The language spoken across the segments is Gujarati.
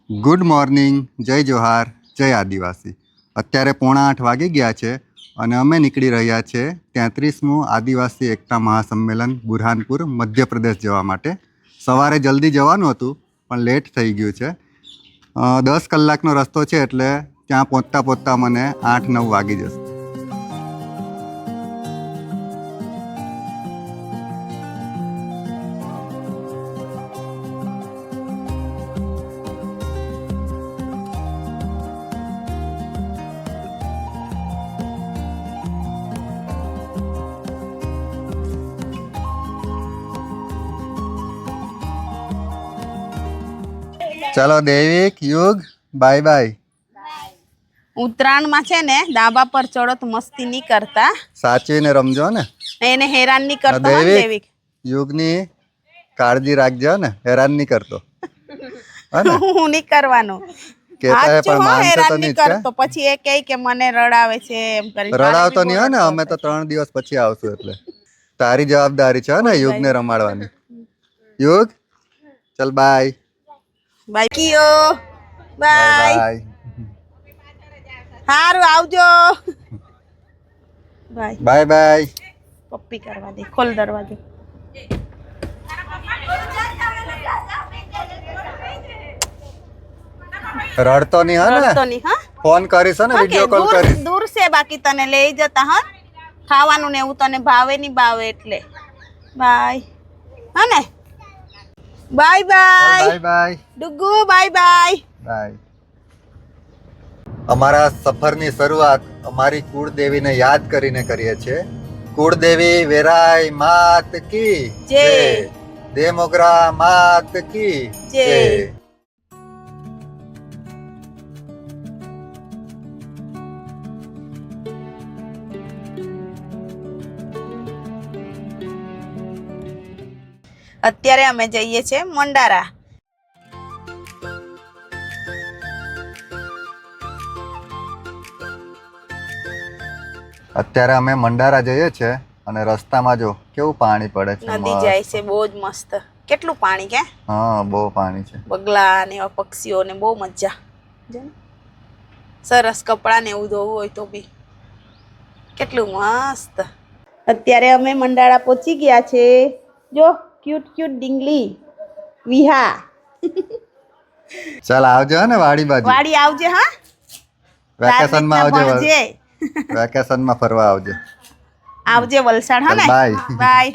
ગુડ મોર્નિંગ, જય જોહાર, જય આદિવાસી. અત્યારે 7:45 વાગી ગયા છે અને અમે નીકળી રહ્યા છે 33મું આદિવાસી એકતા મહાસંમેલન બુરહાનપુર મધ્યપ્રદેશ જવા માટે. સવારે જલ્દી જવાનું હતું પણ લેટ થઈ ગયું છે. 10 કલાકનો રસ્તો છે એટલે ત્યાં પહોંચતા પહોંચતા મને 8-9 વાગી જશે. ચાલો દેવિક, યુગ, બાય બાય. ઉત્તરાયણમાં છે ને ડાબા પર ચડો તો મસ્તી નહીં કરતા, સાચવીને રમજો ને. એને હેરાન નહીં કરતો હો દેવિક. યુગની કાળજી રાખજો ને, હેરાન નહીં કરતો. હું નહીં કરવાનું. કેતા હે પણ માનતો હેરાન તો નહીં નહીં કરતો. પછી એ કહે કે મને રડાવે છે એમ કરીને. રડાવતો નહીં હોય ને, અમે તો 3 દિવસ પછી આવશું એટલે તારી જવાબદારી છે ને યુગને રમાડવાની. યુગ, ચલ બાય. બાય કિયો, બાય. બાય. હારું આવજો. By bye by. પપ્પી કરવા દે, ખોલ દરવાજો. રડતો નહીં હે ને? રડતો નહીં હા. ફોન કરીશ ને, વિડિયો કોલ કરીશ. દૂર છે બાકી તને લઈ જતા હા. ખાવાનું ને એવું તને ભાવે નહીં ભાવે એટલે. બાય. હા ને? Bye bye. Bye bye. ડુગુ બાય બાય. બાય. અમારા સફરની શરૂઆત અમારી કુળદેવીને યાદ કરીને કરીએ છીએ. કુળદેવી વેરાય માત કી જય. દેમોગરા માત કી જય. જય. અત્યારે અમે જઈએ છીએ મંડારા. અત્યારે અમે મંડારા જઈએ છીએ અને રસ્તામાં જો કેવું પાણી પડે છે. નદી જાય છે બહુ જ મસ્ત. કેટલું પાણી કે હા, બહુ પાણી છે. બગલા ને એવા પક્ષીઓ ને બહુ મજા. જો ને. સરસ કપડા ને એવું ધોવું હોય તો બી કેટલું મસ્ત. અત્યારે અમે મંડારા પહોંચી ગયા છે. જો ક્યુટ ક્યુટ ડીંગલી વિહા. ચાલ આવજો ને વાડી બાજુ. વાડી આવજે હા. વેકેશનમાં આવજો. ભણજે. વેકેશનમાં ફરવા આવજો. આવજે વલસાડ હા ને. બાય. બાય.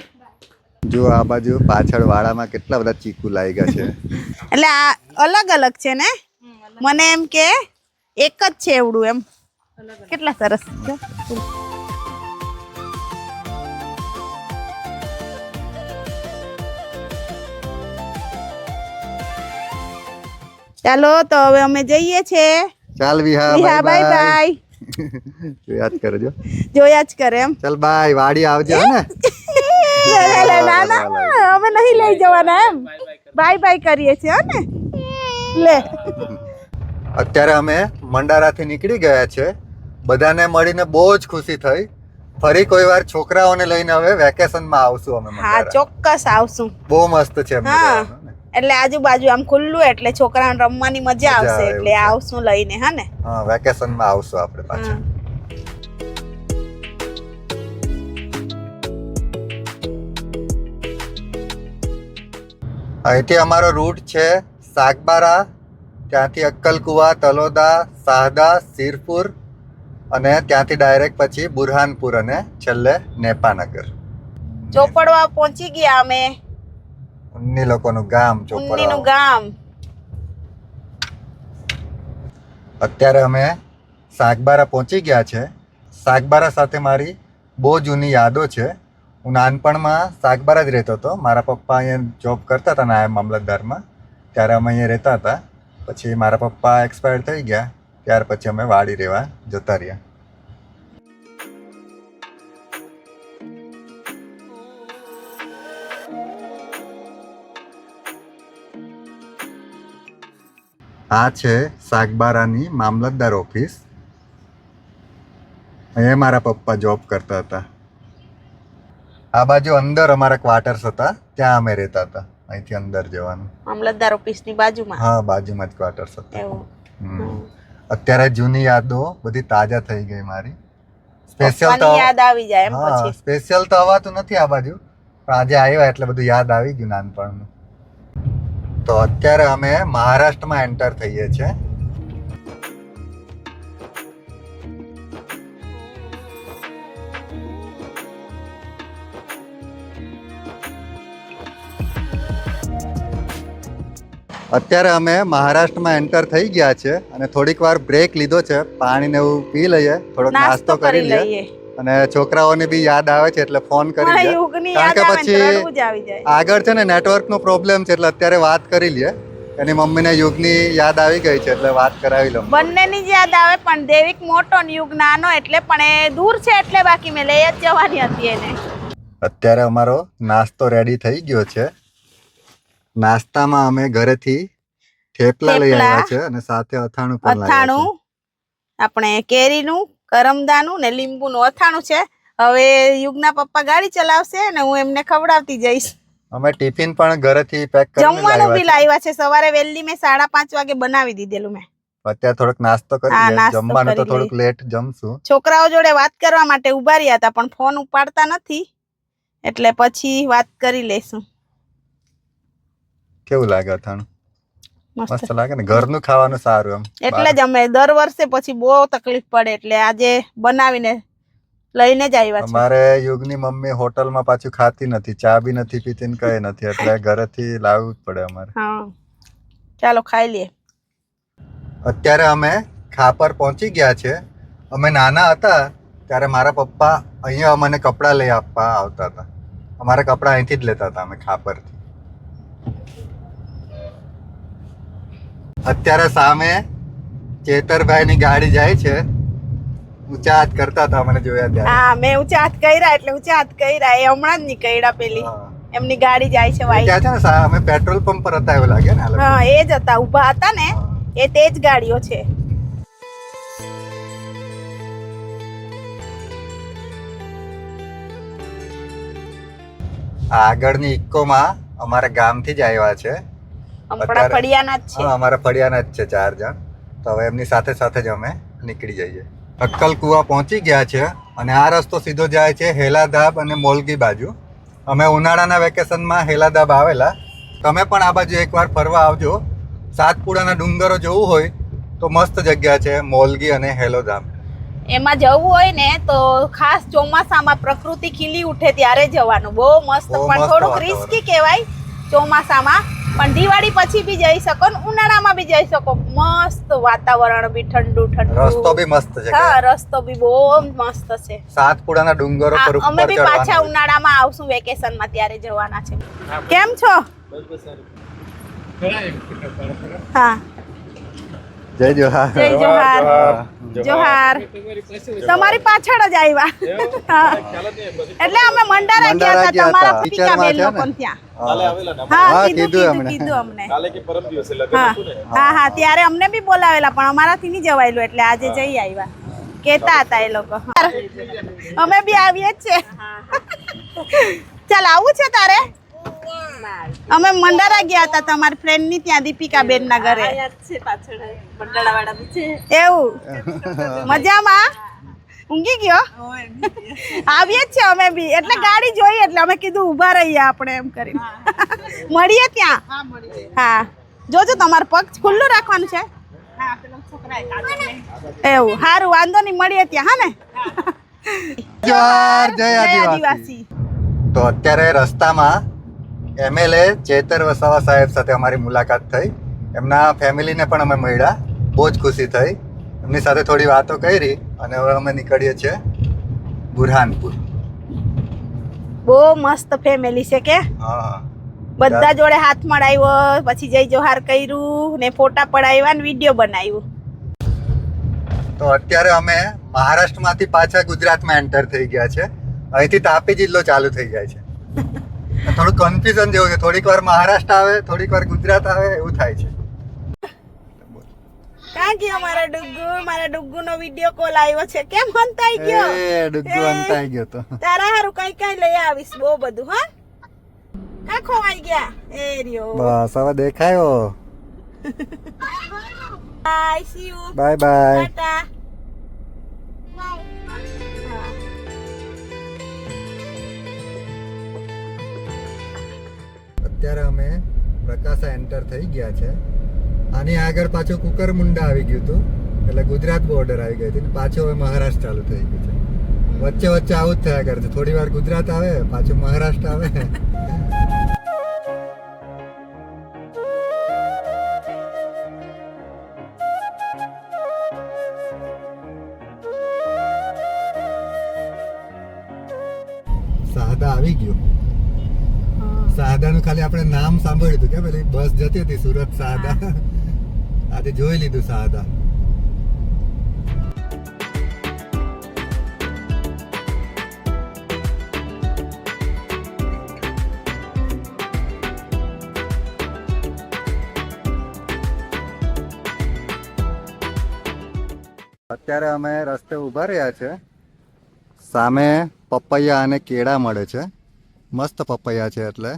જો આ બાજુ પાછળ વાડામાં કેટલા બધા ચીકુ લાગી ગયા છે. એટલે આ અલગ અલગ છે ને. મને એમ કે એક જ છે એવડું એમ. કેટલા સરસ છે. ચાલો તો હવે અમે જઈએ છે. ચાલ વિહા, વિહા બાય બાય. જો યાદ કરજો. જોયા જ કરે એમ. ચાલ બાય, વાડી આવજો ને. ના ના અમે નહીં લઈ જવાના એમ. બાય બાય કરીએ છીએ હો ને. લે અત્યારે અમે મંડારાથી નીકળી ગયા છે. બધાને મળીને બહુ જ ખુશી થઈ. ફરી કોઈ વાર છોકરાઓને લઈને હવે વેકેશનમાં આવશું અમે હા મંડારા. ચોક્કસ આવશું. બહુ મસ્ત છે એમને હા. રહેવાનું ને. એટલે આજુબાજુ આમ ખુલ્લું એટલે છોકરાઓને રમવાની મજા આવશે આવે એટલે એવું છે. આવશું લઈને હા ને. હા, વેકેશનમાં આવશું આપણે પાછા. હા. અહીંથી અમારો રૂટ છે સાગબારા, ત્યાંથી અક્કલકુવા, તલોદા, શાહદા, સિરપુર અને ત્યાંથી ડાયરેક્ટ પછી બુરહાનપુર અને છેલ્લે નેપાનગર. ચોપડવા પહોંચી ગયા અમે. ઉન્ની લોકોનું ગામ ઉન્નીનું ચોપડા. ગામ. અત્યારે અમે સાગબારા પહોંચી ગયા છે. સાગબારા સાથે મારી બહુ જૂની યાદો છે. હું નાનપણમાં સાગબારા જ રહેતો હતો. મારા પપ્પા અહીંયા જોબ કરતા હતા નાયબ મામલતદારમાં. ત્યારે અમે અહીંયા રહેતા હતા. પછી મારા પપ્પા એક્સપાયર થઈ ગયા. ત્યાર પછી અમે વાડી રહેવા જતા રહ્યા. આ છે સાગબારાની મામલતદાર ઓફિસ. અહીંયા મારા પપ્પા જોબ કરતા હતા. આ બાજુ અંદર અમારા ક્વાર્ટર્સ હતા, ત્યાં અમે રહેતા હતા. અહીંથી અંદર જવાનું. મામલતદાર ઓફિસની બાજુમાં. હા, બાજુમાં જ ક્વાર્ટર્સ હતા. એવું. અત્યારે જૂની યાદો બધી તાજા થઈ ગઈ મારી. સ્પેશિયલ તો પપ્પાની યાદ આવી જાય એમ હા, પછી. સ્પેશિયલ તો હવાતું નથી આ બાજુ, પણ આજે આવ્યા એટલે બધું યાદ આવી ગયું નાનપણનું. તો અત્યારે અમે મહારાષ્ટ્રમાં એન્ટર થઈએ છીએ. અત્યારે અમે મહારાષ્ટ્રમાં એન્ટર થઈ ગયા છે અને થોડીક વાર બ્રેક લીધો છે, પાણી ને એવું પી લઈએ, થોડોક નાસ્તો કરી લઈએ અને છોકરાઓને બી યાદ આવે છે એટલે ફોન કરી લઈએ, કારણ કે પછી આગળ છે ને નેટવર્કનો પ્રોબ્લેમ છે એટલે અત્યારે વાત કરી લઈએ. એની મમ્મીને યુગની યાદ આવી ગઈ છે એટલે વાત કરાવી લઉં. બંનેની જ યાદ આવે, પણ દેવિક મોટો ને યુગ નાનો એટલે, પણ એ દૂર છે એટલે બાકી મેં લઈ જ જવાની હતી એને. અત્યારે અમારો નાસ્તો રેડી થઈ ગયો છે. નાસ્તામાં અમે ઘરેથી થેપલા લઈ આવ્યા છે અને સાથે અથાણું પણ લાવ્યા છે. આપણે કેરીનું, કરમદાનું ને લીંબુનું અથાણું છે. હવે યુગના પપ્પા ગાડી ચલાવશે ને હું એમને ખવડાવતી જઈશ. અમે ટિફિન પણ ઘરેથી પેક કરીને જમવાનું બી લાવ્યા છે. સવારે વહેલી મેં 5:30 વાગે બનાવી દીધેલું મેં. અત્યારે થોડોક નાસ્તો કરી લઈએ. જમવાનું તો થોડુંક લેટ જમશું. છોકરાઓ જોડે વાત કરવા માટે ઉભા રહ્યા હતા પણ ફોન ઉપાડતા નથી એટલે પછી વાત કરી લેશું. કેવું લાગે અથાણું? મસ્ત લાગે ને, ઘરનું ખાવાનું સારું એમ. એટલે જ અમે દર વર્ષે પછી બહુ તકલીફ પડે એટલે આજે બનાવીને લઈને જ આવ્યા છે. અમારે યુગની મમ્મી હોટલમાં પાછું ખાતી નથી, ચા બી નથી પીતી ને કઈ નથી, એટલે ઘરેથી લાવવું જ પડે અમારે. હા, ચાલો ખાઈ લઈએ. અત્યારે અમે ખાપર પહોંચી ગયા છે. અમે નાના હતા ત્યારે મારા પપ્પા અહીંયા અમને કપડાં લઈ આપવા આવતા હતા. અમારા કપડાં અહીંથી જ લેતા હતા અમે ખાપરથી. અત્યારે સામે ચેતરભાઈની ગાડી જાય છે. ઊંચા હાથ કરતા હતા મને જોયા ત્યારે. હા, મેં ઊંચા હાથ કર્યા એટલે ઊંચા હાથ કર્યા. એ હમણાં જ નીકળ્યા પેલી એમની ગાડી જાય છે વાઈ. ક્યાં છે ને અમે પેટ્રોલ પંપ પર હતા એવું લાગે ને. હા, એ જ હતા, ઊભા હતા ને એ તેજ ગાડીઓ છે. આગળની ઇકોમાં અમારા ગામથી જ આવ્યા છે. આપણા ફળિયાના જ છે. હા, અમારા ફળિયાના જ છે 4 જણ. તો હવે એમની સાથે સાથે જ અમે નીકળી જઈએ. અક્કલકુવા પહોંચી ગયા છે અને આ રસ્તો સીધો જાય છે હેલાધાબ અને મોલગી બાજુ. અમે ઉનાળાના વેકેશનમાં હેલાધાબ આવેલા. તમે પણ આ બાજુ એકવાર ફરવા આવજો. સાતપુડાના ડુંગરો જોવું હોય તો મસ્ત જગ્યા છે મોલગી અને હેલોધામ. એમાં જવું હોય ને તો ખાસ ચોમાસામાં પ્રકૃતિ ખીલી ઉઠે ત્યારે જવાનું. બહુ મસ્ત, પણ થોડુંક રિસ્કી કહેવાય ચોમાસામાં, પણ દિવાળી પછી બી જઈ શકો ને ઉનાળામાં બી જઈ શકો. મસ્ત વાતાવરણ બી ઠંડુ ઠંડુ, રસ્તો બી મસ્ત છે. હા, રસ્તો બી બહુ મસ્ત છે. સાતપુડાના ડુંગરો પર ઉપર અમે બી પાછા ઉનાળામાં આવશું વેકેશનમાં ત્યારે જવાના છે. કેમ છો? હા, જય જોહાર. જય જોહાર. જોહાર. તમારી પાછળ જ આવ્યા. એટલે અમે મંડારા ગયા હતા તમારા પિકાબેન લોકો ત્યાં. હા, કીધું અમને. હા, ત્યારે અમને બી બોલાવેલા પણ અમારાથી નહીં જવાયેલું એટલે આજે જઈ આવ્યા. કેતા હતા એ લોકો. અમે બી આવીએ જ છે. ચાલ, આવું છે તારે? અમે મંડારા ગયા હતા તમારી ફ્રેન્ડ ની ત્યાં, દીપિકા બેન ના ઘરે. એવું? મજામાં? ઊંઘી ગયો? આવીએ જ છે અમે બી, એટલે ગાડી જોઈએ એટલે અમે કીધું ઊભા રહીએ આપણે એમ કરીને. મળીએ ત્યાં. હા, જોજો તમારું પગ ખુલ્લું રાખવાનું છે. એવું? સારું, વાંધો નહીં, મળીએ ત્યાં. હા ને? જય આદિવાસી. તો અત્યારે રસ્તામાં MLA ચેતર વસાવા સાહેબ સાથે અમારી મુલાકાત થઈ. એમના ફેમિલીને પણ અમે મળ્યા. બહુ જ ખુશી થઈ. એમની સાથે થોડી વાતો કરી અને હવે અમે નીકળીએ છીએ બુરહાનપુર. બહુ મસ્ત ફેમિલી છે કે? હા, બધા જોડે હાથ મળાવ્યો, પછી જય જોહાર કર્યું ને ફોટા પડાવ્યા ને વિડીયો બનાવ્યું. તો અત્યારે અમે મહારાષ્ટ્રમાંથી પાછા ગુજરાતમાં એન્ટર થઈ ગયા છે. અહીંથી તાપી જિલ્લો ચાલુ થઈ જાય છે. થોડું કન્ફ્યુઝન જેવું છે. થોડીક વાર મહારાષ્ટ્ર આવે, થોડીક વાર ગુજરાત આવે, એવું થાય છે. કાં ગયો મારા ડુગ્ગુ નો વિડીયો કોલ આવ્યો છે. કેમ હંતાઈ ગયો? ડુગ્ગુ હંતાઈ ગયો તો. તારા હારું કઈ લઈ આવીશ બહુ બધું. હા, ખોવાઈ ગયા એ રહ્યો બસ હવે દેખાયો. Bye see you bye bye. Tata અત્યારે અમે પ્રકાશા એન્ટર થઈ ગયા છે. આની આગળ પાછું કુકરમુંડા આવી ગયું હતું, એટલે ગુજરાત બોર્ડર આવી ગઈ હતી. પાછું હવે મહારાષ્ટ્ર ચાલુ થઈ ગયું છે. વચ્ચે વચ્ચે આવું જ થયા કરે છે. થોડી વાર ગુજરાત આવે, પાછું મહારાષ્ટ્ર આવે. સાદા આવી ગયું. સાદાનું ખાલી આપણે નામ સાંભળ્યું હતું કે પેલી બસ જતી હતી સુરત સાદા. આજે જોઈ લીધું સાદા. અત્યારે અમે રસ્તે ઊભા રહ્યા છે. સામે પપૈયા અને કેળા મળે છે. મસ્ત પપૈયા છે, એટલે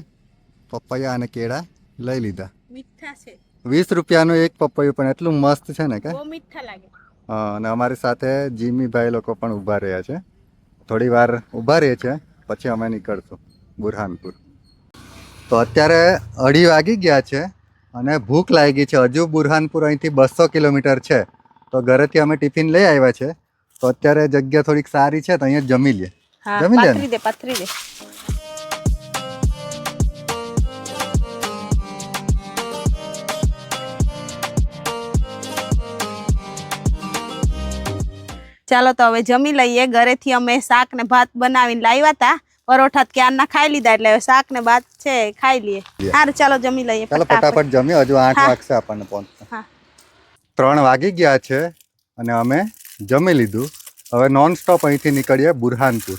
પપૈયા અને કેળા લઈ લીધા. મીઠા છે 20 રૂપિયાનું એક પપૈયું, પણ એટલું મસ્ત છે ને કે. બહુ મીઠા લાગે. હા, અને અમારી સાથે જીમીભાઈ લોકો પણ ઊભા રહ્યા છે. થોડી વાર ઊભા રહે છે, પછી અમે નીકળશું બુરહાનપુર. તો અત્યારે 2:30 વાગી ગયા છે અને ભૂખ લાગી છે. હજુ બુરહાનપુર અહીંથી 200 કિલોમીટર છે. તો ઘરેથી અમે ટિફિન લઈ આવ્યા છે. તો અત્યારે જગ્યા થોડીક સારી છે, તો અહીંયા જમી લઈએ. જમી લે ને? પાથરી દે. ચાલો તો હવે જમી લઈએ. ઘરેથી અમે શાક ને ભાત બનાવીને લાવ્યા હતા. પરોઠા ક્યારના ખાઈ લીધા, એટલે હવે શાક ને ભાત છે ખાઈ લઈએ. સારું ચાલો જમી લઈએ. ચાલો ફટાફટ જમી. હજુ 8 વાગશે આપણને પહોંચતા. 3 વાગી ગયા છે અને અમે જમી લીધું. હવે નોન સ્ટોપ અહીંથી નીકળીએ બુરહાનપુર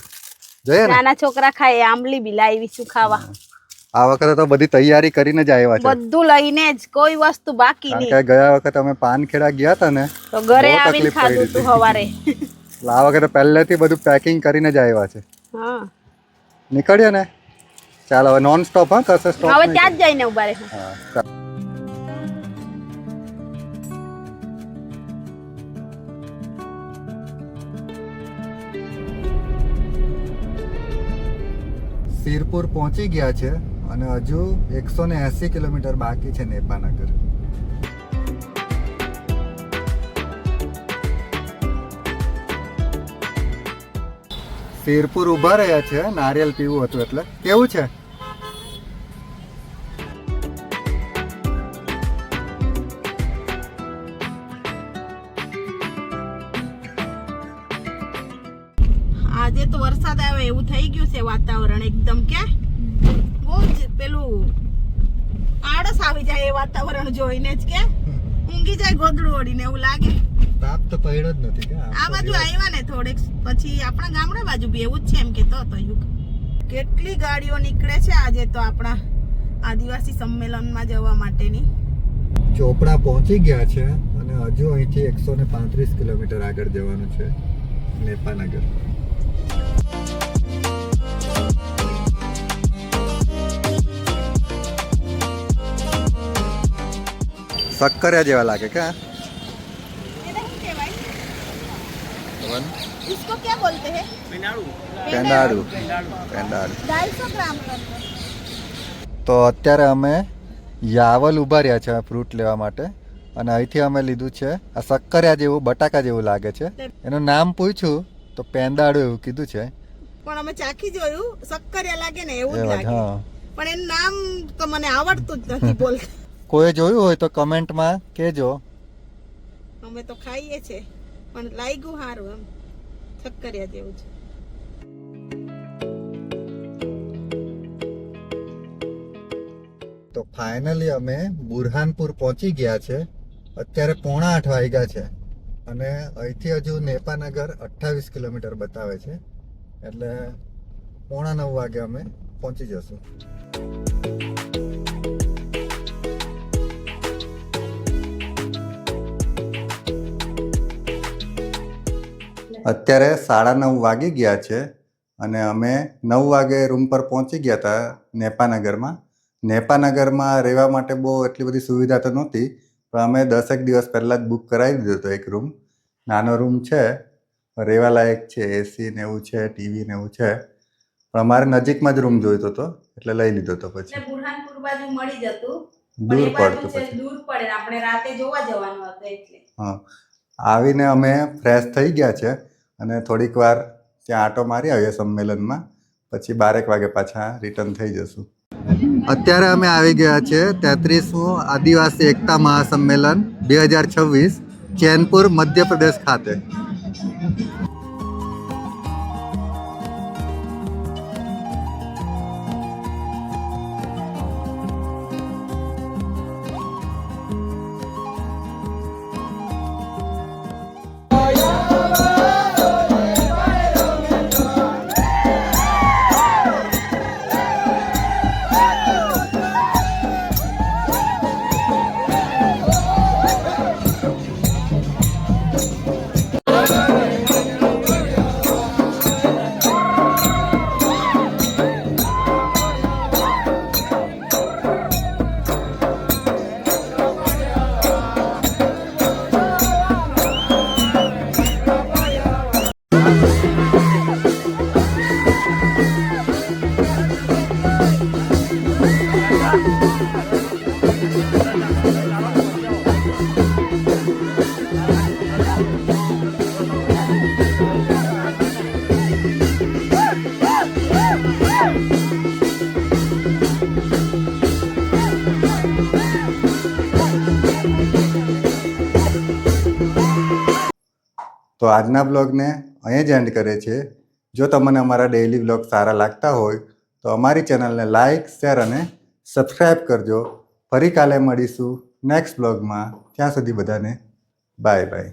જઈએ ને. નાના છોકરા ખાય આંબલી બી લાવી છું ખાવા. આ વખતે તો બધી તૈયારી કરીને જ આવ્યા છે. બધું લઈને જ, કોઈ વસ્તુ બાકી કારણ નહીં. કે ગયા વખતે અમે પાનખેડા ગયા હતા ને, તો ઘરે બહુ આવીને તકલીફ ખાધું પડી તું સવારે. એટલે આ વખતે પહેલેથી બધું પેકિંગ કરીને જ આવ્યા છે. હા, નીકળીએ ને. ચાલો હવે નોન સ્ટોપ. હા, કશે સ્ટોપ હવે ત્યાં જ જઈને ઉભા રહે. હા. સીરપુર પહોંચી ગયા છે અને હજુ 180 કિલોમીટર બાકી છે નેપાનગર. સીરપુર ઊભા રહ્યા છે. નારિયેલ પીવું હતું એટલે. કેવું છે? આજે તો વરસાદ આવે એવું થઈ ગયું છે વાતાવરણ એકદમ. કે બહુ જ પેલું આળસ આવી જાય એ વાતાવરણ જોઈને જ. કે ઊંઘી જાય ગોદડું ઓડીને એવું લાગે. તાપ તો પડ્યો જ નથી કે. આ બાજુ આવ્યા ને થોડેક પછી આપણા ગામડા બાજુ બી એવું જ છે એમ કેતો હતો યુગ. કેટલી ગાડીઓ નીકળે છે આજે તો આપણા આદિવાસી સંમેલનમાં જવા માટેની. ચોપડા પહોંચી ગયા છે અને હજુ અહીંથી 135 કિલોમીટર આગળ જવાનું છે નેપાનગર. શક્કરિયા જેવા લાગે કે. इसको क्या बोलते हैं? પેંડાડુ. 250 ग्राम कर दो. તો અત્યારે અમે યાવલ ઊભા રહ્યા છે ફ્રૂટ લેવા માટે. અને અહીંથી અમે લીધું છે આ શક્કરિયા જેવું, બટાકા જેવું લાગે છે. એનું નામ પૂછ્યું તો પેંદાડું એવું કીધું છે. પણ અમે ચાખી જોયું, શક્કરિયા લાગે ને એવું જ એ વાત, લાગે. હા. પણ એનું નામ તો મને આવડતું જ નથી બોલતા. કોઈ જોયું હોય તો કમેન્ટમાં કહેજો. અમે તો ખાઈએ છે પણ લાગ્યું સારું એમ, શક્કરિયા જેવું છે. તો ફાઇનલી અમે બુરહાનપુર પહોંચી ગયા છે. અત્યારે 7:45 વાગ્યા છે અને અહીંથી હજુ નેપાનગર 28 કિલોમીટર બતાવે છે. એટલે 8:45 વાગે અમે પહોંચી જશું. અત્યારે 9:30 વાગી ગયા છે અને અમે 9 વાગે રૂમ પર પહોંચી ગયા હતા નેપાનગરમાં. નેપાનગરમાં રહેવા માટે બહુ એટલી બધી સુવિધા તો નહોતી, પણ અમે 10 દિવસ પહેલાં જ બુક કરાવી દીધો હતો એક રૂમ. નાનો રૂમ છે, રહેવા લાયક છે, એસી ને એવું છે, ટીવી ને એવું છે, પણ અમારે નજીકમાં જ રૂમ જોઈતો હતો એટલે લઈ લીધો હતો. પછી બુરહાનપુર બાજુ મળી જતું, દૂર પડતું પછી દૂર પડે, આપણે રાતે જોવા જવાનું હતું એટલે. હા, આવીને અમે ફ્રેશ થઈ ગયા છે અને થોડીક વાર ત્યાં આંટો મારી આવીએ સંમેલનમાં, પછી 12 વાગે પાછા રિટર્ન થઈ જશું. અત્યારે અમે આવી ગયા છે 33મું આદિવાસી એકતા મહાસંમેલન 2026 ચેનપુર મધ્યપ્રદેશ ખાતે. તો આજના બ્લોગને અહીં જ એન્ડ કરે છે. જો તમને અમારા ડેઇલી બ્લોગ સારા લાગતા હોય તો અમારી ચેનલને લાઇક, શેર અને સબસ્ક્રાઈબ કરજો. ફરી કાલે મળીશું નેક્સ્ટ બ્લોગમાં. ત્યાં સુધી બધાને બાય બાય.